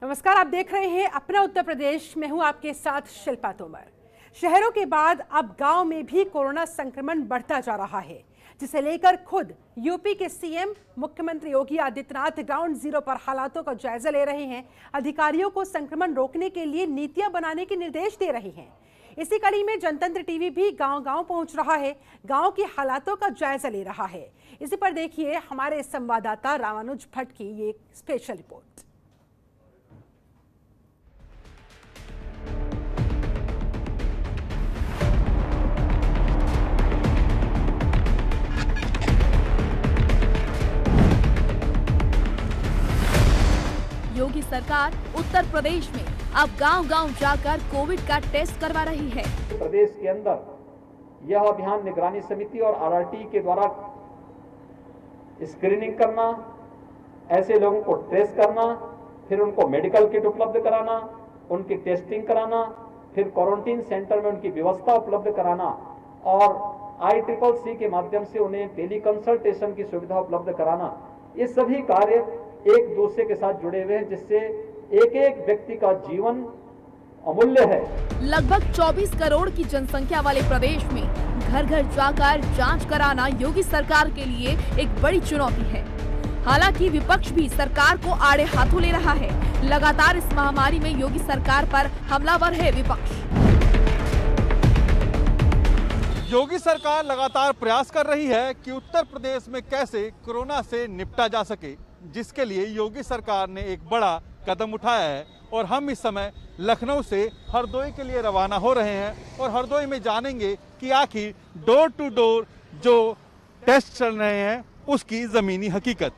नमस्कार, आप देख रहे हैं अपना उत्तर प्रदेश। मैं हूं आपके साथ शिल्पा तोमर। शहरों के बाद अब गांव में भी कोरोना संक्रमण बढ़ता जा रहा है, जिसे लेकर खुद यूपी के सीएम मुख्यमंत्री योगी आदित्यनाथ ग्राउंड जीरो पर हालातों का जायजा ले रहे हैं। अधिकारियों को संक्रमण रोकने के लिए नीतियां बनाने के निर्देश दे रहे हैं। इसी कड़ी में जनतंत्र टीवी भी गांव-गांव पहुंच रहा है, गांव की हालातों का जायजा ले रहा है। इसी पर देखिए हमारे संवाददाता रामानुज भट्ट की ये स्पेशल रिपोर्ट। योगी सरकार उत्तर प्रदेश में अब गांव-गांव जाकर कोविड का टेस्ट करवा रही है। प्रदेश के अंदर यह अभियान निगरानी समिति और आरआरटी के द्वारा स्क्रीनिंग करना, ऐसे लोगों को ट्रेस करना, फिर उनको मेडिकल किट उपलब्ध कराना, उनकी टेस्टिंग कराना, फिर क्वारंटीन सेंटर में उनकी व्यवस्था उपलब्ध कराना और ICCC के माध्यम से उन्हें टेली कंसल्टेशन की सुविधा उपलब्ध कराना, ये सभी कार्य एक दूसरे के साथ जुड़े हुए हैं, जिससे एक एक व्यक्ति का जीवन अमूल्य है। लगभग 24 करोड़ की जनसंख्या वाले प्रदेश में घर घर जाकर जांच कराना योगी सरकार के लिए एक बड़ी चुनौती है। हालांकि विपक्ष भी सरकार को आड़े हाथों ले रहा है। लगातार इस महामारी में योगी सरकार पर हमलावर है विपक्ष। योगी सरकार लगातार प्रयास कर रही है कि उत्तर प्रदेश में कैसे कोरोना से निपटा जा सके, जिसके लिए योगी सरकार ने एक बड़ा कदम उठाया है। और हम इस समय लखनऊ से हरदोई के लिए रवाना हो रहे हैं और हरदोई में जानेंगे कि आखिर डोर टू डोर जो टेस्ट चल रहे हैं उसकी ज़मीनी हकीकत।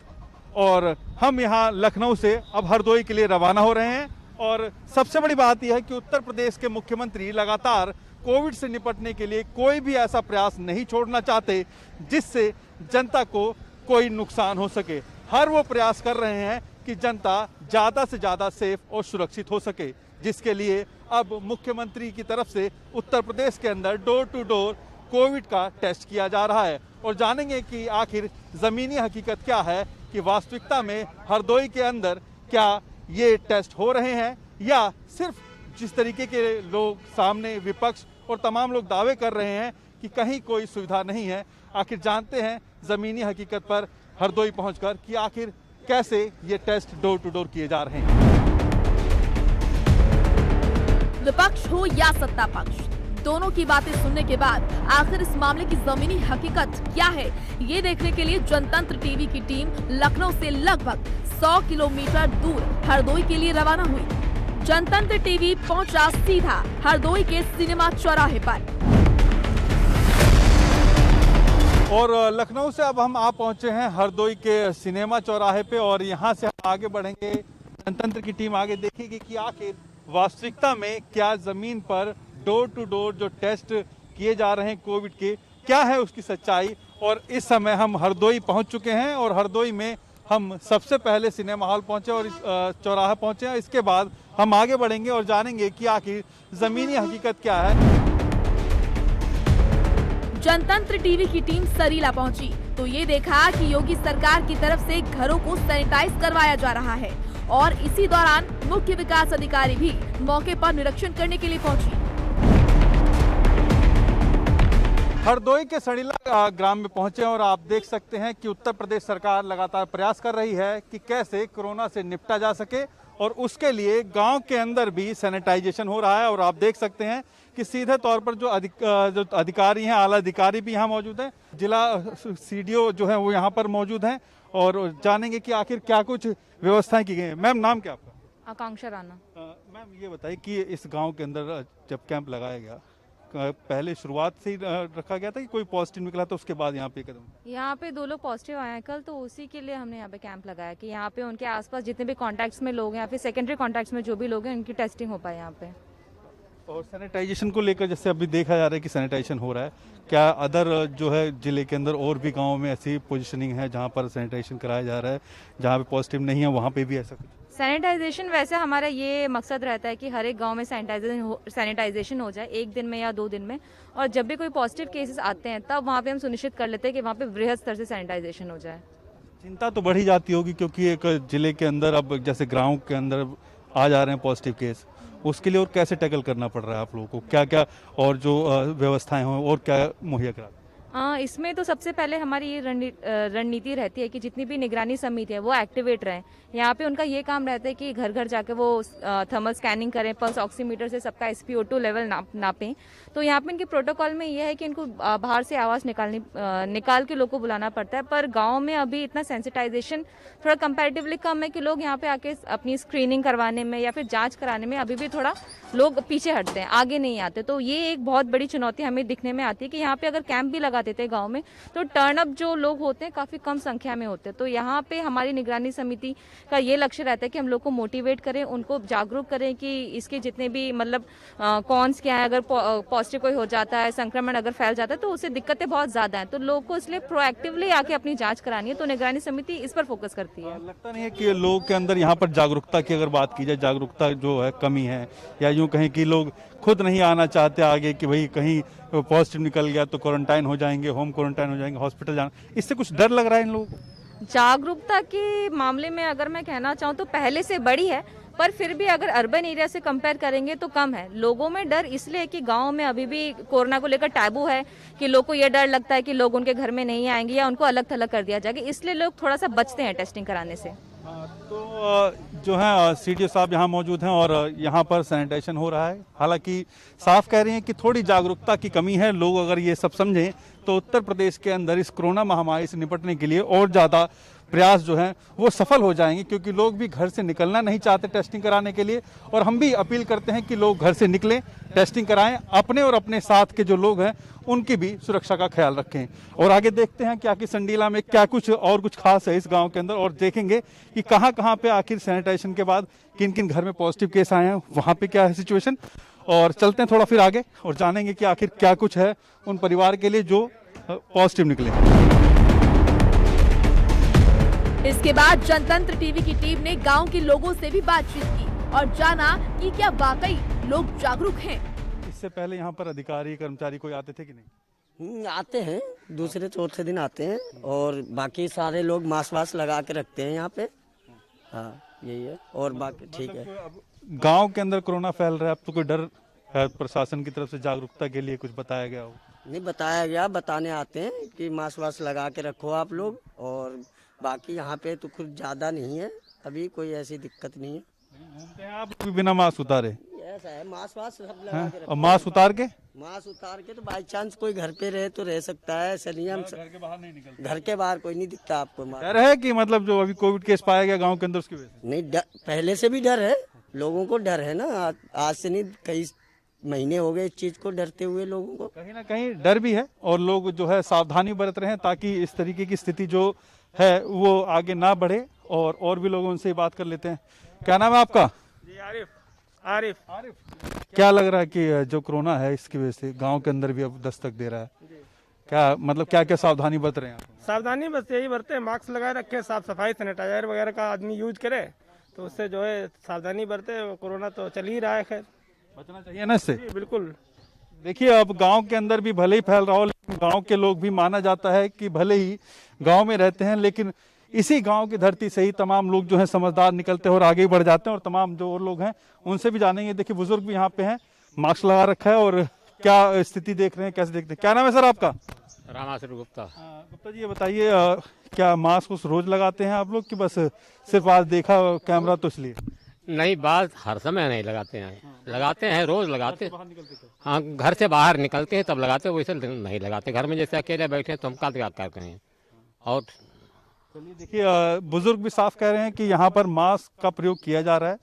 और हम यहाँ लखनऊ से अब हरदोई के लिए रवाना हो रहे हैं। और सबसे बड़ी बात यह है कि उत्तर प्रदेश के मुख्यमंत्री लगातार कोविड से निपटने के लिए कोई भी ऐसा प्रयास नहीं छोड़ना चाहते जिससे जनता को कोई नुकसान हो सके। हर वो प्रयास कर रहे हैं कि जनता ज़्यादा से ज़्यादा सेफ और सुरक्षित हो सके, जिसके लिए अब मुख्यमंत्री की तरफ से उत्तर प्रदेश के अंदर डोर टू डोर कोविड का टेस्ट किया जा रहा है। और जानेंगे कि आखिर ज़मीनी हकीकत क्या है, कि वास्तविकता में हरदोई के अंदर क्या ये टेस्ट हो रहे हैं या सिर्फ जिस तरीके के लोग सामने विपक्ष और तमाम लोग दावे कर रहे हैं कि कहीं कोई सुविधा नहीं है। आखिर जानते हैं ज़मीनी हकीकत पर हरदोई पहुंचकर कि आखिर कैसे ये टेस्ट डोर टू डोर किए जा रहे हैं। विपक्ष हो या सत्ता पक्ष, दोनों की बातें सुनने के बाद आखिर इस मामले की जमीनी हकीकत क्या है, ये देखने के लिए जनतंत्र टीवी की टीम लखनऊ से लगभग 100 किलोमीटर दूर हरदोई के लिए रवाना हुई। जनतंत्र टीवी पहुंचा सीधा हरदोई के सिनेमा चौराहे पर। और लखनऊ से अब हम आ पहुंचे हैं हरदोई के सिनेमा चौराहे पे और यहाँ से हम आगे बढ़ेंगे। जनतंत्र की टीम आगे देखेगी कि आखिर वास्तविकता में क्या ज़मीन पर डोर टू डोर जो टेस्ट किए जा रहे हैं कोविड के, क्या है उसकी सच्चाई। और इस समय हम हरदोई पहुंच चुके हैं और हरदोई में हम सबसे पहले सिनेमा हॉल पहुंचे और इस चौराहा पहुंचे हैं। इसके बाद हम आगे बढ़ेंगे और जानेंगे कि आखिर ज़मीनी हकीकत क्या है। जनतंत्र टीवी की टीम सरीला पहुंची तो ये देखा कि योगी सरकार की तरफ से घरों को सैनिटाइज करवाया जा रहा है और इसी दौरान मुख्य विकास अधिकारी भी मौके पर निरीक्षण करने के लिए पहुंची। हरदोई के सड़ीला ग्राम में पहुंचे और आप देख सकते हैं कि उत्तर प्रदेश सरकार लगातार प्रयास कर रही है कि कैसे कोरोना से निपटा जा सके और उसके लिए गांव के अंदर भी सैनिटाइजेशन हो रहा है। और आप देख सकते हैं कि सीधे तौर पर जो अधिकारी हैं, आला अधिकारी भी यहाँ मौजूद हैं, जिला CDO जो है वो यहाँ पर मौजूद हैं और जानेंगे कि आखिर क्या कुछ व्यवस्थाएं की गई हैं। मैम, नाम क्या आपका? आकांक्षा राणा। मैम, ये बताइए कि इस गांव के अंदर जब कैंप लगाया गया, पहले शुरुआत से ही रखा गया था कि कोई पॉजिटिव निकला तो उसके बाद यहाँ पे कदम? यहाँ पे 2 लोग पॉजिटिव आए हैं कल, तो उसी के लिए हमने यहाँ पे कैंप लगाया कि यहाँ पे उनके आसपास जितने भी कॉन्टैक्ट्स में लोग हैं या फिर सेकेंडरी कॉन्टैक्ट्स में जो भी लोग हैं उनकी टेस्टिंग हो पाए यहाँ पे। और सैनिटाइजेशन को लेकर जैसे अभी देखा जा रहा है कि सैनिटाइजेशन हो रहा है, क्या अदर जो है जिले के अंदर और भी गाँव में ऐसी पोजिशनिंग है जहाँ पर सैनिटाइजेशन कराया जा रहा है, जहाँ पे पॉजिटिव नहीं है वहाँ पे भी ऐसा कुछ? सैनिटाइजेशन वैसे हमारा ये मकसद रहता है कि हर एक गांव में सैनिटाइजेशन हो जाए 1 दिन में या 2 दिन में, और जब भी कोई पॉजिटिव केसेस आते हैं तब वहाँ पे हम सुनिश्चित कर लेते हैं कि वहाँ पे वृहद स्तर से सैनिटाइजेशन हो जाए। चिंता तो बढ़ी जाती होगी क्योंकि एक जिले के अंदर अब जैसे गाँव के अंदर आ जा रहे हैं पॉजिटिव केस, उसके लिए और कैसे टैकल करना पड़ रहा है आप लोगों को, क्या क्या और जो व्यवस्थाएं हों और क्या मुहैया करा? इसमें तो सबसे पहले हमारी ये रणनीति रहती है कि जितनी भी निगरानी समिति है वो एक्टिवेट रहें। यहाँ पे उनका ये काम रहता है कि घर घर जाके वो थर्मल स्कैनिंग करें, पल्स ऑक्सीमीटर से सबका SpO2 लेवल नापें। तो यहाँ पे इनके प्रोटोकॉल में ये है कि इनको बाहर से आवाज़ निकाल के लोग को बुलाना पड़ता है। पर गाँव में अभी इतना सेंसिटाइजेशन थोड़ा कंपैरेटिवली कम है कि लोग यहाँ पे आके अपनी स्क्रीनिंग करवाने में या फिर जाँच कराने में अभी भी थोड़ा लोग पीछे हटते हैं, आगे नहीं आते। तो ये एक बहुत बड़ी चुनौती हमें दिखने में आती है कि यहाँ पे अगर कैंप भी लगा देते हैं गांव में तो टर्नअप जो लोग होते हैं काफ़ी कम संख्या में होते हैं। तो यहाँ पे हमारी निगरानी समिति का ये लक्ष्य रहता है कि हम लोग को मोटिवेट करें, उनको जागरूक करें कि इसके जितने भी मतलब कॉन्स क्या है, अगर पॉजिटिव कोई हो जाता है, संक्रमण अगर फैल जाता है तो उससे दिक्कतें बहुत ज़्यादा हैं। तो लोग को इसलिए प्रोएक्टिवली आके अपनी जाँच करानी है। तो निगरानी समिति इस पर फोकस करती है। लगता नहीं है कि लोग के अंदर यहाँ पर जागरूकता की अगर बात की जाए, जागरूकता जो है कमी है, या यूँ कहें कि लोग खुद नहीं आना चाहते आगे कि भाई कहीं पॉजिटिव निकल गया तो क्वारंटाइन हो जाएंगे, होम क्वारंटाइन हो जाएंगे, हॉस्पिटल जाना, इससे कुछ डर लग रहा है इन लोगों को? जागरूकता के मामले में अगर मैं कहना चाहूँ तो पहले से बड़ी है, पर फिर भी अगर अर्बन एरिया से कंपेयर करेंगे तो कम है। लोगों में डर इसलिए कि गांव में अभी भी कोरोना को लेकर टैबू है कि लोग को ये डर लगता है कि लोग उनके घर में नहीं आएंगे या उनको अलग थलग कर दिया जाएगा, इसलिए लोग थोड़ा सा बचते हैं टेस्टिंग कराने से। तो जो है CDO साहब यहाँ मौजूद हैं और यहाँ पर सैनिटाइजेशन हो रहा है। हालांकि साफ कह रही हैं कि थोड़ी जागरूकता की कमी है। लोग अगर ये सब समझें तो उत्तर प्रदेश के अंदर इस कोरोना महामारी से निपटने के लिए और ज़्यादा प्रयास जो हैं वो सफल हो जाएंगे, क्योंकि लोग भी घर से निकलना नहीं चाहते टेस्टिंग कराने के लिए। और हम भी अपील करते हैं कि लोग घर से निकलें, टेस्टिंग कराएं, अपने और अपने साथ के जो लोग हैं उनकी भी सुरक्षा का ख्याल रखें। और आगे देखते हैं कि आखिर संडीला में क्या कुछ और कुछ खास है इस गांव के अंदर, और देखेंगे कि कहां कहां पे आखिर सैनिटाइजेशन के बाद किन किन घर में पॉजिटिव केस आए हैं, वहां पे क्या है सिचुएशन। और चलते हैं थोड़ा फिर आगे और जानेंगे कि आखिर क्या कुछ है उन परिवार के लिए जो पॉजिटिव निकले। इसके बाद जनतंत्र टीवी की टीम ने गांव के लोगों से भी बातचीत की और जाना कि क्या वाकई लोग जागरूक हैं। इससे पहले यहाँ पर अधिकारी कर्मचारी कोई आते थे कि नहीं? आते हैं, दूसरे चौथे दिन आते हैं, और बाकी सारे लोग मास्क वास्क लगा के रखते हैं यहाँ पे। हाँ, यही है, और बाकी ठीक है। गांव के अंदर कोरोना फैल रहा है, अब तो कोई डर है प्रशासन की तरफ से जागरूकता के लिए कुछ बताया गया हो? नहीं बताया गया, बताने आते हैं कि मास्क वास्क लगा के रखो आप लोग, और बाकी यहाँ पे तो कुछ ज़्यादा नहीं है, अभी कोई ऐसी दिक्कत नहीं है। घूमते हैं आप भी बिना मास्क उतारे? ऐसा है, मास्क वास्क सब लगा के रखो। और मास्क उतार के तो बाई चांस कोई घर पे रहे तो रह सकता है, ऐसा नियम। घर के बाहर नहीं निकलते? घर के बाहर कोई नहीं दिखता आपको। डर है कि मतलब जो अभी कोविड केस पाया गया गांव के अंदर उसकी वजह से? नहीं, पहले से भी डर है, लोगों को डर है ना, आज से नहीं, कई महीने हो गए इस चीज को डरते हुए लोगों को। कहीं ना कहीं डर भी है और लोग जो है सावधानी बरत रहे हैं ताकि इस तरीके की स्थिति जो है वो आगे ना बढ़े। और भी लोगों से बात कर लेते हैं। क्या नाम है आपका? जी, आरिफ। क्या लग रहा है कि जो कोरोना है इसकी वजह से गांव के अंदर भी अब दस्तक दे रहा है, क्या मतलब क्या क्या सावधानी बरत रहे हैं? सावधानी बस यही बरते, मास्क लगाए रखे, साफ सफाई, सैनिटाइजर वगैरह का आदमी यूज करे तो उससे जो है सावधानी बरते। कोरोना तो चल ही रहा है, खैर बचना चाहिए ना इससे। बिल्कुल। देखिए अब गांव के अंदर भी भले ही फैल रहा हो, लेकिन गांव के लोग भी माना जाता है कि भले ही गांव में रहते हैं लेकिन इसी गांव की धरती से ही तमाम लोग जो हैं समझदार निकलते हैं और आगे बढ़ जाते हैं। और तमाम जो और लोग हैं उनसे भी जानेंगे। देखिए बुजुर्ग भी यहाँ पे हैं, मास्क लगा रखा है, और क्या स्थिति देख रहे हैं, कैसे देखते हैं? क्या नाम है सर आपका? रामासुर गुप्ता। गुप्ता जी ये बताइए, क्या मास्क उस रोज लगाते हैं आप लोग कि बस सिर्फ आज देखा कैमरा तो इसलिए? नहीं, बात हर समय नहीं लगाते हैं, लगाते हैं, रोज लगाते हैं। हाँ, घर से बाहर निकलते हैं तब लगाते हैं, वैसे नहीं लगाते। घर में जैसे अकेले बैठे तो हम क्या करते हैं। और चलिए देखिए, बुजुर्ग भी साफ कह रहे हैं कि यहाँ पर मास्क का प्रयोग किया जा रहा है।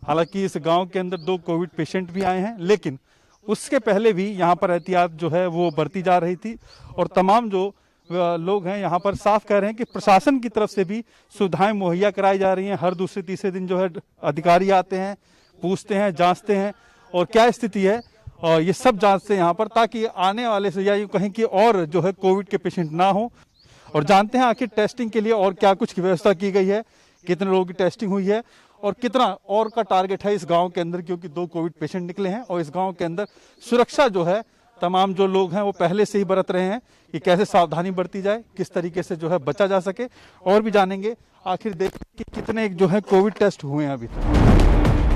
हालांकि इस गांव के अंदर 2 कोविड पेशेंट भी आए हैं, लेकिन उसके पहले भी यहाँ पर एहतियात जो है वो बरती जा रही थी। और तमाम जो लोग हैं यहाँ पर साफ कह रहे हैं कि प्रशासन की तरफ से भी सुविधाएं मुहैया कराई जा रही हैं। हर दूसरे तीसरे दिन जो है अधिकारी आते हैं, पूछते हैं, जांचते हैं और क्या स्थिति है, और ये सब जांचते हैं यहाँ पर, ताकि आने वाले से या यूँ कहें कि और जो है कोविड के पेशेंट ना हो। और जानते हैं आखिर टेस्टिंग के लिए और क्या कुछ की व्यवस्था की गई है, कितने लोगों की टेस्टिंग हुई है और कितना और का टारगेट है इस गांव के अंदर, क्योंकि 2 कोविड पेशेंट निकले हैं। और इस गांव के अंदर सुरक्षा जो है तमाम जो लोग हैं वो पहले से ही बरत रहे हैं कि कैसे सावधानी बरती जाए, किस तरीके से जो है बचा जा सके। और भी जानेंगे, आखिर देखें कि कितने जो है कोविड टेस्ट हुए हैं अभी तक।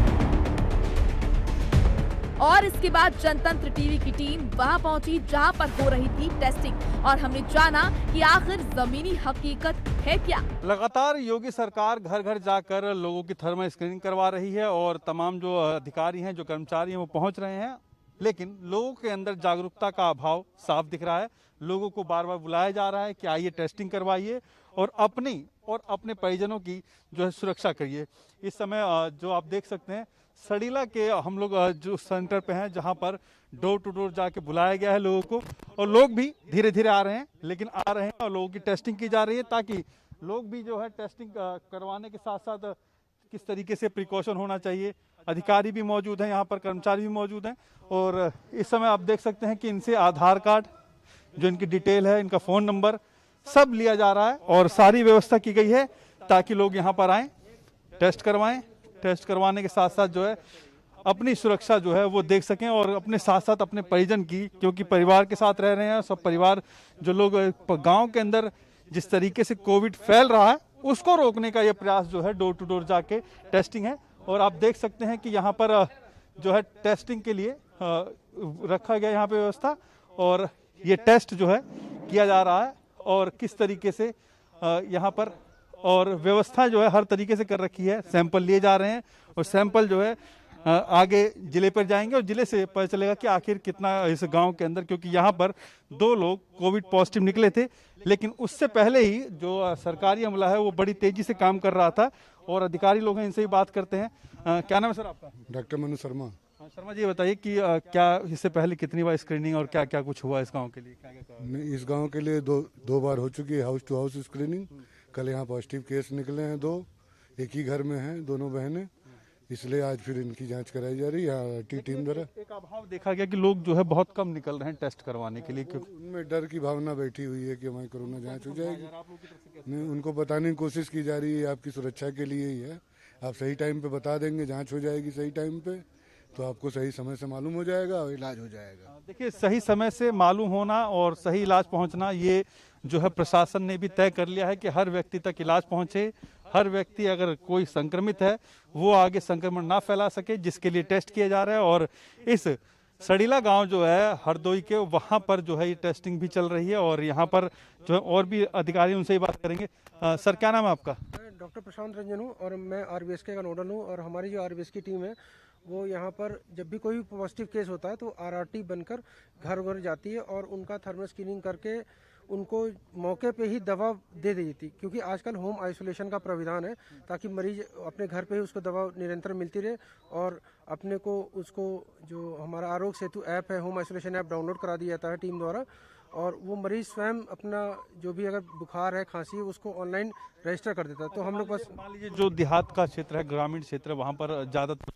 और इसके बाद जनतंत्र टीवी की टीम वहां पहुंची जहां पर हो रही थी टेस्टिंग और हमने जाना कि आखिर जमीनी हकीकत है क्या। लगातार योगी सरकार घर घर जाकर लोगों की थर्मल स्क्रीनिंग करवा रही है और तमाम जो अधिकारी हैं, जो कर्मचारी हैं, वो पहुंच रहे हैं, लेकिन लोगों के अंदर जागरूकता का अभाव साफ दिख रहा है। लोगों को बार बार बुलाया जा रहा है कि आइए टेस्टिंग करवाइए और अपने परिजनों की जो है सुरक्षा करिए। इस समय जो आप देख सकते हैं सड़ीला के हम लोग जो सेंटर पे हैं, जहां पर डोर टू डोर जाके बुलाया गया है लोगों को, और लोग भी धीरे धीरे आ रहे हैं, लेकिन आ रहे हैं और लोगों की टेस्टिंग की जा रही है ताकि लोग भी जो है टेस्टिंग करवाने के साथ साथ किस तरीके से प्रिकॉशन होना चाहिए। अधिकारी भी मौजूद हैं यहाँ पर, कर्मचारी भी मौजूद हैं, और इस समय आप देख सकते हैं कि इनसे आधार कार्ड, जो इनकी डिटेल है, इनका फ़ोन नंबर सब लिया जा रहा है और सारी व्यवस्था की गई है ताकि लोग यहाँ पर आएँ, टेस्ट करवाएं। टेस्ट करवाने के साथ साथ जो है अपनी सुरक्षा जो है वो देख सकें और अपने साथ साथ अपने परिजन की, क्योंकि परिवार के साथ रह रहे हैं सब परिवार। जो लोग गांव के अंदर जिस तरीके से कोविड फैल रहा है उसको रोकने का ये प्रयास जो है डोर टू डोर जाके टेस्टिंग है। और आप देख सकते हैं कि यहाँ पर जो है टेस्टिंग के लिए रखा गया यहाँ पे व्यवस्था, और ये टेस्ट जो है किया जा रहा है और किस तरीके से यहाँ पर, और व्यवस्था जो है हर तरीके से कर रखी है। सैंपल लिए जा रहे हैं और सैंपल जो है आगे जिले पर जाएंगे और जिले से पता चलेगा कि आखिर कितना इस गांव के अंदर, क्योंकि यहाँ पर 2 लोग कोविड पॉजिटिव निकले थे, लेकिन उससे पहले ही जो सरकारी अमला है वो बड़ी तेजी से काम कर रहा था और अधिकारी लोग हैं, इनसे ही बात करते हैं। क्या नाम है सर आपका? डॉक्टर मनु शर्मा। शर्मा जी, बताइए कि क्या इससे पहले कितनी बार स्क्रीनिंग और क्या क्या कुछ हुआ इस गाँव के लिए? क्या इस गाँव के लिए दो बार हो चुकी है हाउस टू हाउस स्क्रीनिंग। कल यहाँ पॉजिटिव केस निकले हैं 2, एक ही घर में हैं दोनों बहनें, इसलिए आज फिर इनकी जांच कराई जा रही है यहाँ टीम द्वारा। एक अभाव देखा गया कि लोग जो है बहुत कम निकल रहे हैं टेस्ट करवाने के लिए, क्योंकि उनमें डर की भावना बैठी हुई है कि हमारी कोरोना जांच हो जाएगी। नहीं, उनको बताने की कोशिश की जा रही है, आपकी सुरक्षा के लिए ही है, आप सही टाइम पे बता देंगे, जाँच हो जाएगी सही टाइम पे, तो आपको सही समय से मालूम हो जाएगा और इलाज हो जाएगा। देखिए, सही समय से मालूम होना और सही इलाज पहुंचना, ये जो है प्रशासन ने भी तय कर लिया है कि हर व्यक्ति तक इलाज पहुंचे। हर व्यक्ति अगर कोई संक्रमित है वो आगे संक्रमण ना फैला सके, जिसके लिए टेस्ट किया जा रहा है। और इस सड़ीला गांव जो है हरदोई के, वहां पर जो है ये टेस्टिंग भी चल रही है और यहाँ पर जो है और भी अधिकारी, उनसे ही बात करेंगे। सर, क्या नाम है आपका? डॉक्टर प्रशांत रंजन हूँ और मैं आरबीएसके का नोडल हूँ। और हमारी जो आरबीएस की टीम है वो यहाँ पर जब भी कोई पॉजिटिव केस होता है तो आरआरटी बनकर घर घर जाती है और उनका थर्मल स्क्रीनिंग करके उनको मौके पे ही दवा दे दी थी, क्योंकि आजकल होम आइसोलेशन का प्राविधान है ताकि मरीज अपने घर पे ही उसको दवा निरंतर मिलती रहे। और अपने को उसको जो हमारा आरोग्य सेतु ऐप है, होम आइसोलेशन ऐप डाउनलोड करा दिया जाता है टीम द्वारा, और वो मरीज स्वयं अपना जो भी अगर बुखार है, खांसी है, उसको ऑनलाइन रजिस्टर कर देता है। तो हम लोग बस मान लीजिए जो देहात का क्षेत्र है, ग्रामीण क्षेत्र है, वहाँ पर ज़्यादातर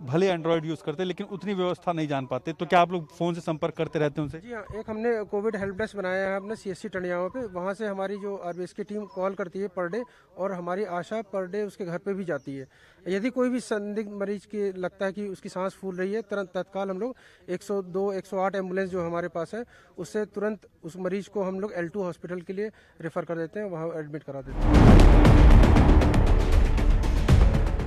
भले एंड्रॉयड यूज़ करते हैं लेकिन उतनी व्यवस्था नहीं जान पाते, तो क्या आप लोग फ़ोन से संपर्क करते रहते हैं उनसे? जी हाँ, एक हमने कोविड हेल्प डेस्क बनाया है अपने CSC टंडियाओं पे, वहाँ से हमारी जो आरबीएस की टीम कॉल करती है पर डे, और हमारी आशा पर डे उसके घर पे भी जाती है। यदि कोई भी संदिग्ध मरीज की लगता है कि उसकी सांस फूल रही है, तुरंत तत्काल हम लोग 102 108 एम्बुलेंस जो हमारे पास है उससे तुरंत उस मरीज को हम लोग L2 हॉस्पिटल के लिए रेफर कर देते हैं, वहाँ एडमिट करा देते हैं।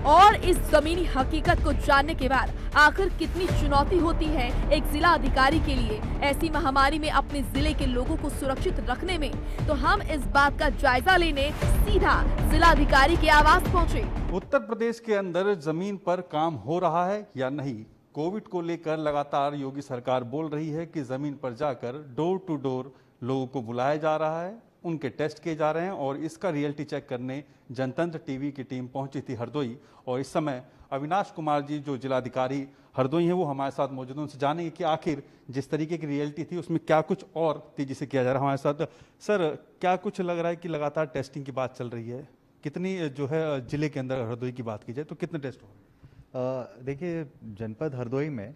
और इस जमीनी हकीकत को जानने के बाद आखिर कितनी चुनौती होती है एक जिला अधिकारी के लिए ऐसी महामारी में अपने जिले के लोगों को सुरक्षित रखने में, तो हम इस बात का जायजा लेने सीधा जिला अधिकारी के आवास पहुंचे। उत्तर प्रदेश के अंदर जमीन पर काम हो रहा है या नहीं? कोविड को लेकर लगातार योगी सरकार बोल रही है कि जमीन पर जाकर डोर टू डोर लोगों को बुलाया जा रहा है, उनके टेस्ट किए जा रहे हैं, और इसका रियलिटी चेक करने जनतंत्र टीवी की टीम पहुंची थी हरदोई। और इस समय अविनाश कुमार जी जो जिलाधिकारी हरदोई हैं वो हमारे साथ मौजूद हैं, उनसे जानेंगे कि आखिर जिस तरीके की रियलिटी थी उसमें क्या कुछ और तेजी से किया जा रहा है। हमारे साथ सर, क्या कुछ लग रहा है कि लगातार टेस्टिंग की बात चल रही है, कितनी जो है जिले के अंदर हरदोई की बात की जाए तो कितने टेस्ट हो रहे हैं? देखिए, जनपद हरदोई में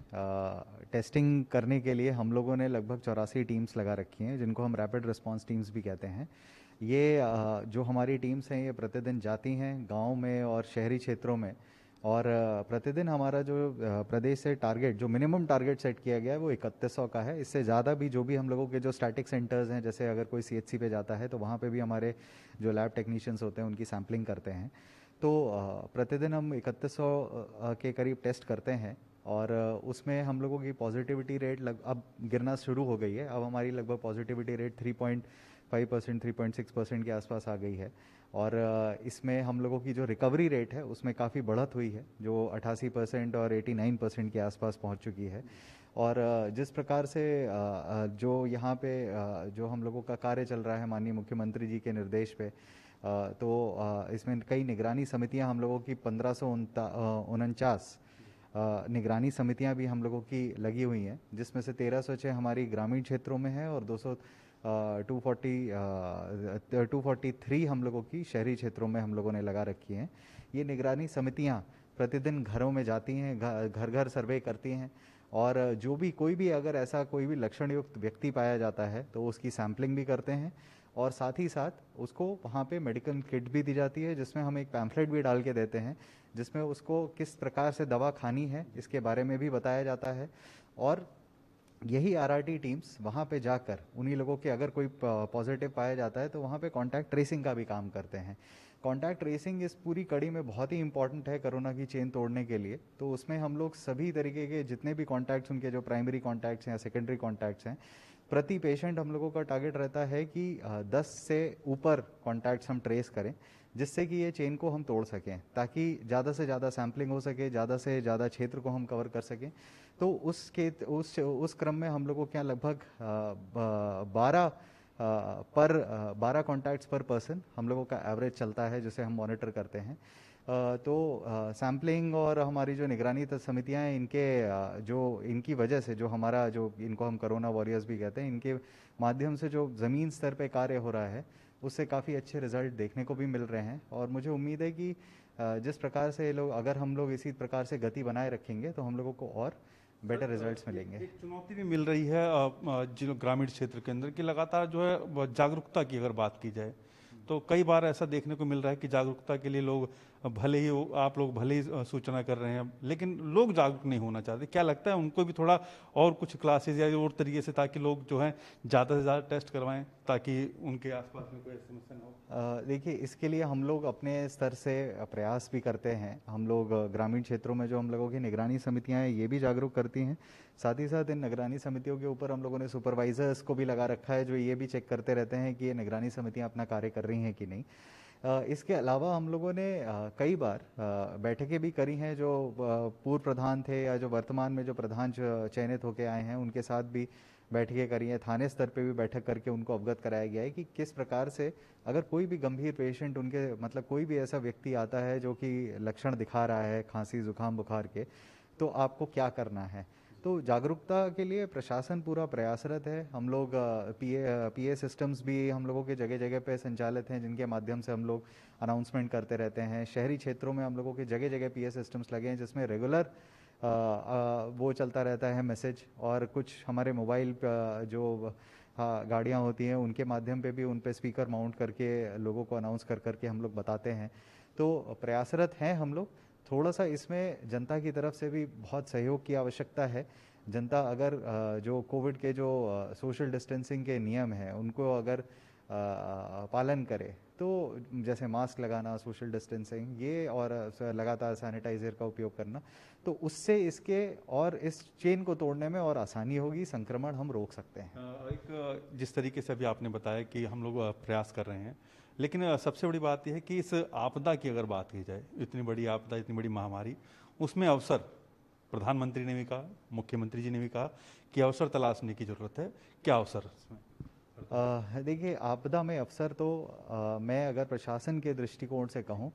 टेस्टिंग करने के लिए हम लोगों ने लगभग 84 टीम्स लगा रखी हैं, जिनको हम रैपिड रिस्पांस टीम्स भी कहते हैं। ये जो हमारी टीम्स हैं ये प्रतिदिन जाती हैं गांव में और शहरी क्षेत्रों में, और प्रतिदिन हमारा जो प्रदेश से टारगेट, जो मिनिमम टारगेट सेट किया गया है वो 3100 का है। इससे ज़्यादा भी जो भी हम लोगों के जो स्टैटिक सेंटर्स हैं, जैसे अगर कोई CHC पे जाता है तो वहाँ पे भी हमारे जो लैब टेक्नीशियंस होते हैं उनकी सैम्पलिंग करते हैं। तो प्रतिदिन हम 3100 के करीब टेस्ट करते हैं और उसमें हम लोगों की पॉजिटिविटी रेट अब गिरना शुरू हो गई है। अब हमारी लगभग पॉजिटिविटी रेट 3.5%, 3.6% के आसपास आ गई है। और इसमें हम लोगों की जो रिकवरी रेट है उसमें काफ़ी बढ़त हुई है, जो 88% और 89% के आसपास पहुंच चुकी है। और जिस प्रकार से जो यहाँ पे जो हम लोगों का कार्य चल रहा है माननीय मुख्यमंत्री जी के निर्देश पे, तो इसमें कई निगरानी समितियां हम लोगों की 1549 निगरानी समितियां भी हम लोगों की लगी हुई हैं, जिसमें से 1306 हमारी ग्रामीण क्षेत्रों में है और 243 हम लोगों की शहरी क्षेत्रों में हम लोगों ने लगा रखी हैं। ये निगरानी समितियां प्रतिदिन घरों में जाती हैं, घर घर सर्वे करती हैं, और जो भी कोई भी अगर ऐसा कोई भी लक्षण युक्त व्यक्ति पाया जाता है तो उसकी सैम्पलिंग भी करते हैं, और साथ ही साथ उसको वहाँ पे मेडिकल किट भी दी जाती है, जिसमें हम एक पैम्फलेट भी डाल के देते हैं, जिसमें उसको किस प्रकार से दवा खानी है इसके बारे में भी बताया जाता है। और यही आरआरटी टीम्स वहाँ पे जाकर उन्हीं लोगों के अगर कोई पॉजिटिव पाया जाता है तो वहाँ पे कॉन्टैक्ट ट्रेसिंग का भी काम करते हैं। कॉन्टैक्ट ट्रेसिंग इस पूरी कड़ी में बहुत ही इंपॉर्टेंट है कोरोना की चेन तोड़ने के लिए। तो उसमें हम लोग सभी तरीके के जितने भी कॉन्टैक्ट्स, उनके जो प्राइमरी कॉन्टैक्ट्स हैं या सेकेंडरी कॉन्टैक्ट्स हैं, प्रति पेशेंट हम लोगों का टारगेट रहता है कि 10 से ऊपर कॉन्टैक्ट्स हम ट्रेस करें, जिससे कि ये चेन को हम तोड़ सकें, ताकि ज़्यादा से ज़्यादा सैम्पलिंग हो सके, ज़्यादा से ज़्यादा क्षेत्र को हम कवर कर सकें। तो उस क्रम में हम लोगों के यहाँ लगभग 12 कॉन्टैक्ट्स पर पर्सन हम लोगों का एवरेज चलता है, जिसे हम मॉनिटर करते हैं। तो सैम्पलिंग और हमारी जो निगरानी समितियां हैं, इनकी वजह से जो हमारा जो इनको हम कोरोना वॉरियर्स भी कहते हैं, इनके माध्यम से जो ज़मीन स्तर पे कार्य हो रहा है उससे काफ़ी अच्छे रिजल्ट देखने को भी मिल रहे हैं। और मुझे उम्मीद है कि जिस प्रकार से अगर हम लोग इसी प्रकार से गति बनाए रखेंगे तो हम लोगों को और बेटर रिजल्ट्स मिलेंगे। एक चुनौती भी मिल रही है जो ग्रामीण क्षेत्र के अंदर, कि लगातार जो है जागरूकता की अगर बात की जाए तो कई बार ऐसा देखने को मिल रहा है कि जागरूकता के लिए लोग आप लोग भले ही सूचना कर रहे हैं, लेकिन लोग जागरूक नहीं होना चाहते। क्या लगता है उनको भी थोड़ा और कुछ क्लासेस या और तरीके से, ताकि लोग जो है ज़्यादा से ज़्यादा टेस्ट करवाएं, ताकि उनके आसपास में कोई समस्या ना हो? देखिए, इसके लिए हम लोग अपने स्तर से प्रयास भी करते हैं। हम लोग ग्रामीण क्षेत्रों में जो हम लोगों की निगरानी समितियां हैं ये भी जागरूक करती हैं। साथ ही साथ इन निगरानी समितियों के ऊपर हम लोगों ने सुपरवाइजर्स को भी लगा रखा है, जो ये भी चेक करते रहते हैं कि ये निगरानी समितियां अपना कार्य कर रही हैं कि नहीं। इसके अलावा हम लोगों ने कई बार बैठकें भी करी हैं, जो पूर्व प्रधान थे या जो वर्तमान में जो प्रधान चयनित होकर आए हैं उनके साथ भी बैठकें करी हैं। थाने स्तर पे भी बैठक करके उनको अवगत कराया गया है कि किस प्रकार से अगर कोई भी गंभीर पेशेंट उनके कोई भी ऐसा व्यक्ति आता है जो कि लक्षण दिखा रहा है खांसी जुकाम बुखार के, तो आपको क्या करना है। तो जागरूकता के लिए प्रशासन पूरा प्रयासरत है। हम लोग पीए सिस्टम्स भी हम लोगों के जगह जगह पे संचालित हैं, जिनके माध्यम से हम लोग अनाउंसमेंट करते रहते हैं। शहरी क्षेत्रों में हम लोगों के जगह जगह पीए सिस्टम्स लगे हैं, जिसमें रेगुलर वो चलता रहता है मैसेज, और कुछ हमारे मोबाइल जो गाड़ियाँ होती हैं उनके माध्यम पे भी उन पे स्पीकर माउंट करके लोगों को अनाउंस करके हम लोग बताते हैं। तो प्रयासरत हैं हम लोग। थोड़ा सा इसमें जनता की तरफ से भी बहुत सहयोग की आवश्यकता है। जनता अगर जो कोविड के जो सोशल डिस्टेंसिंग के नियम हैं उनको अगर पालन करे, तो जैसे मास्क लगाना, सोशल डिस्टेंसिंग ये, और लगातार सैनिटाइजर का उपयोग करना, तो उससे इसके और इस चेन को तोड़ने में और आसानी होगी, संक्रमण हम रोक सकते हैं। एक जिस तरीके से अभी आपने बताया कि हम लोग प्रयास कर रहे हैं, लेकिन सबसे बड़ी बात यह है कि इस आपदा की अगर बात की जाए, इतनी बड़ी आपदा, इतनी बड़ी महामारी, उसमें अवसर प्रधानमंत्री ने भी कहा, मुख्यमंत्री जी ने भी कहा कि अवसर तलाशने की जरूरत है। क्या अवसर इसमें? देखिए, आपदा में अवसर तो मैं अगर प्रशासन के दृष्टिकोण से कहूँ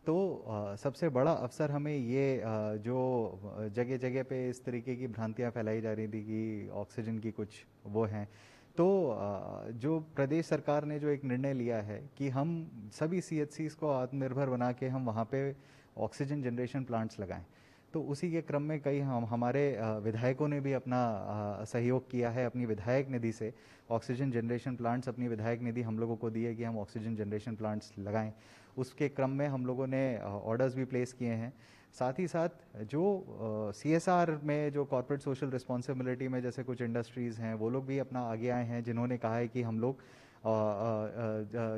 तो सबसे बड़ा अवसर हमें ये जो जगह जगह पे इस तरीके की भ्रांतियाँ फैलाई जा रही थी कि ऑक्सीजन की कुछ वो हैं, तो जो प्रदेश सरकार ने जो एक निर्णय लिया है कि हम सभी CHCs को आत्मनिर्भर बना के हम वहाँ पे ऑक्सीजन जनरेशन प्लांट्स लगाएं, तो उसी के क्रम में कई हमारे विधायकों ने भी अपना सहयोग किया है। अपनी विधायक निधि से ऑक्सीजन जनरेशन प्लांट्स, अपनी विधायक निधि हम लोगों को दी है कि हम ऑक्सीजन जनरेशन प्लांट्स लगाएं। उसके क्रम में हम लोगों ने ऑर्डर्स भी प्लेस किए हैं। साथ ही साथ जो CSR में जो कॉर्पोरेट सोशल रिस्पॉन्सिबिलिटी में जैसे कुछ इंडस्ट्रीज़ हैं, वो लोग भी अपना आगे आए हैं, जिन्होंने कहा है कि हम लोग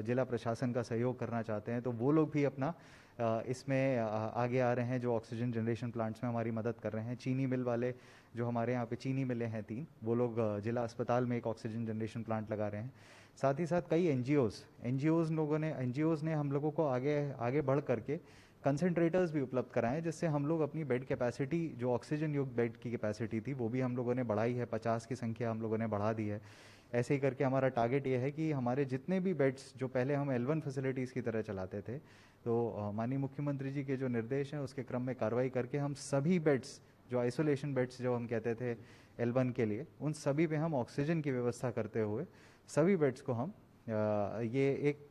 जिला प्रशासन का सहयोग करना चाहते हैं, तो वो लोग भी अपना इसमें आगे आ रहे हैं, जो ऑक्सीजन जनरेशन प्लांट्स में हमारी मदद कर रहे हैं। चीनी मिल वाले जो हमारे यहाँ पे चीनी मिलें हैं 3, वो लोग जिला अस्पताल में एक ऑक्सीजन जनरेशन प्लांट लगा रहे हैं। साथ ही साथ कई एनजीओज़ ने हम लोगों को आगे बढ़ करके कंसंट्रेटर्स भी उपलब्ध कराएं, जिससे हम लोग अपनी बेड कैपेसिटी, जो ऑक्सीजन युक्त बेड की कैपेसिटी थी, वो भी हम लोगों ने बढ़ाई है। 50 की संख्या हम लोगों ने बढ़ा दी है। ऐसे ही करके हमारा टारगेट ये है कि हमारे जितने भी बेड्स जो पहले हम L1 फैसिलिटीज़ की तरह चलाते थे, तो माननीय मुख्यमंत्री जी के जो निर्देश हैं उसके क्रम में कार्रवाई करके हम सभी बेड्स, जो आइसोलेशन बेड्स जो हम कहते थे L1 के लिए, उन सभी पे हम ऑक्सीजन की व्यवस्था करते हुए सभी बेड्स को हम ये एक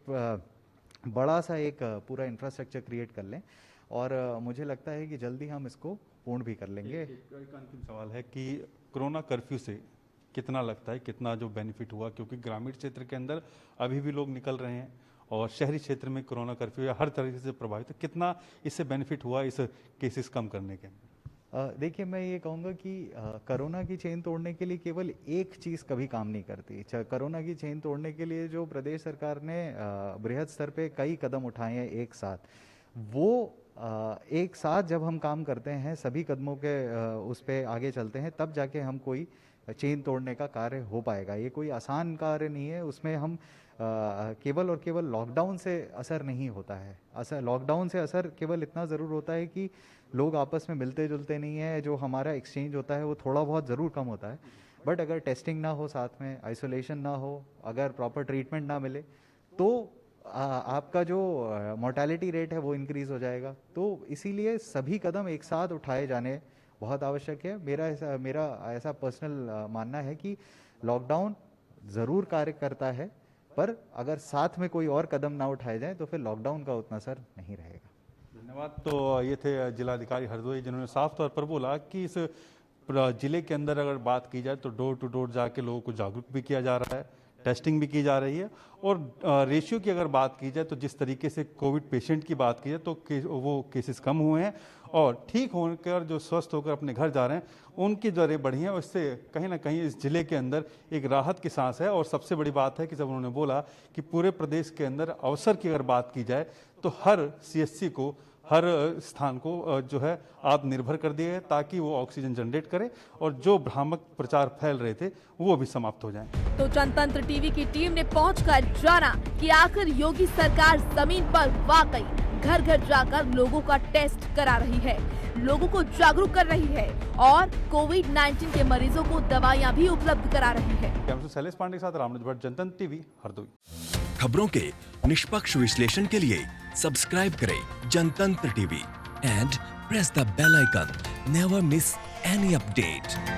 बड़ा सा एक पूरा इंफ्रास्ट्रक्चर क्रिएट कर लें, और मुझे लगता है कि जल्दी हम इसको पूर्ण भी कर लेंगे। एक अंतिम सवाल है कि कोरोना कर्फ्यू से कितना लगता है, कितना जो बेनिफिट हुआ, क्योंकि ग्रामीण क्षेत्र के अंदर अभी भी लोग निकल रहे हैं और शहरी क्षेत्र में कोरोना कर्फ्यू या हर तरीके से प्रभावित, तो कितना इससे बेनिफिट हुआ इस केसेस कम करने के? देखिए, मैं ये कहूँगा कि कोरोना की चेन तोड़ने के लिए केवल एक चीज़ कभी काम नहीं करती। कोरोना की चेन तोड़ने के लिए जो प्रदेश सरकार ने बृहद स्तर पे कई कदम उठाए हैं एक साथ, वो एक साथ जब हम काम करते हैं, सभी कदमों के उस पे आगे चलते हैं, तब जाके हम कोई चेन तोड़ने का कार्य हो पाएगा। ये कोई आसान कार्य नहीं है। उसमें हम केवल और केवल लॉकडाउन से असर नहीं होता है। लॉकडाउन से असर केवल इतना ज़रूर होता है कि लोग आपस में मिलते जुलते नहीं है, जो हमारा एक्सचेंज होता है वो थोड़ा बहुत ज़रूर कम होता है। बट अगर टेस्टिंग ना हो, साथ में आइसोलेशन ना हो, अगर प्रॉपर ट्रीटमेंट ना मिले, तो आपका जो मोर्टेलिटी रेट है वो इंक्रीज़ हो जाएगा। तो इसीलिए सभी कदम एक साथ उठाए जाने बहुत आवश्यक है। मेरा ऐसा पर्सनल मानना है कि लॉकडाउन ज़रूर कार्य करता है, पर अगर साथ में कोई और कदम ना उठाए जाए तो फिर लॉकडाउन का उतना असर नहीं रहेगा। धन्यवाद। तो ये थे जिलाधिकारी हरदोई, जिन्होंने साफ तौर पर बोला कि इस जिले के अंदर अगर बात की जाए तो डोर टू डोर जाके लोगों को जागरूक भी किया जा रहा है, टेस्टिंग भी की जा रही है, और रेशियो की अगर बात की जाए तो जिस तरीके से कोविड पेशेंट की बात की जाए तो वो केसेस कम हुए हैं, और ठीक होकर जो स्वस्थ होकर अपने घर जा रहे हैं उनकी दरें बढ़ी हैं। और इससे कहीं ना कहीं इस जिले के अंदर एक राहत की सांस है। और सबसे बड़ी बात है कि जब उन्होंने बोला कि पूरे प्रदेश के अंदर अवसर की अगर बात की जाए तो हर CSC को, हर स्थान को जो है आत्मनिर्भर कर दिया है, ताकि वो ऑक्सीजन जनरेट करे और जो भ्रामक प्रचार फैल रहे थे वो भी समाप्त हो जाएं। तो जनतंत्र टीवी की टीम ने पहुंचकर जाना कि आखिर योगी सरकार जमीन पर वाकई घर घर जाकर लोगों का टेस्ट करा रही है, लोगों को जागरूक कर रही है और कोविड-19 के मरीजों को दवाइयां भी उपलब्ध करा रही है। कैमरा शैलेश पांडे के साथ रामराज भट्ट, जनतंत्र टीवी, हरदोई। खबरों के निष्पक्ष विश्लेषण के लिए सब्सक्राइब करें Janatantra TV and press the bell icon. Never miss any update.